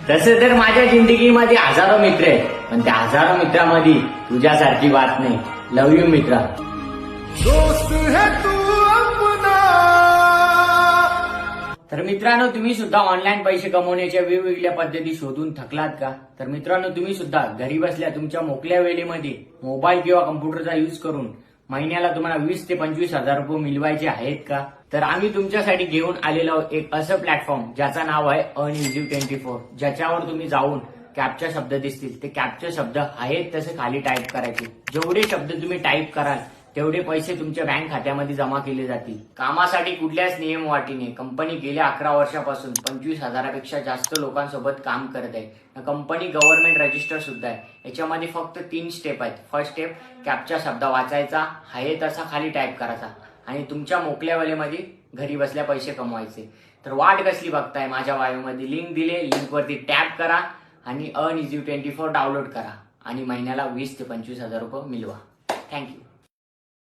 तसं तर माझ्या जिंदगीमध्ये हजारो मित्र आहेत, पण त्या हजारो मित्रांमध्ये तुझ्यासारखी बात नाही. लव यू मित्रा. दोस्त है तू अपना. तर मित्रांनो, तुम्ही सुद्धा ऑनलाईन पैसे कमवण्याच्या वेगवेगळ्या पद्धती शोधून थकलात का? तर मित्रांनो, तुम्ही सुद्धा घरी बसल्या तुमच्या मोकळ्या वेळेमध्ये मोबाईल किंवा कम्प्युटरचा यूज करून महिन्याला तुम्हाला 20 ते 25 हजार रुपये मिळवायचे आहेत का? तर आम्ही तुमच्यासाठी घेऊन आलेलो एक असं प्लॅटफॉर्म ज्याचं नाव आहे Earneasy24, ज्याच्यावर तुम्ही जाऊन कॅप्चा शब्द दिसतील, ते कॅप्चा शब्द आहेत तसे खाली टाईप करायचे. जेवढे शब्द तुम्ही टाईप कराल तेवढे पैसे तुमच्या बँक खात्यामध्ये जमा केले जातील. कामासाठी कुठल्याच नियम वाटीने कंपनी गेल्या 11 वर्षापासून 25 हजारापेक्षा जास्त लोकांसोबत काम करत आहे. कंपनी गव्हर्नमेंट रजिस्टर सुद्धा आहे. याच्यामध्ये फक्त 3 स्टेप आहेत. फर्स्ट स्टेप, कॅप्चा शब्द वाचायचा, आहे तसा खाली टाईप करायचा आणि तुमच्या मोकळ्या वेळेमध्ये घरी बसल्या पैसे कमवायचे. तर वाट कसली बघताय? माझ्या बायोमध्ये लिंक दिले, लिंकवरती टॅप करा आणि Earneasy24 डाउनलोड करा आणि महिन्याला 20 ते 25 हजार रुपये मिळवा. थँक्यू.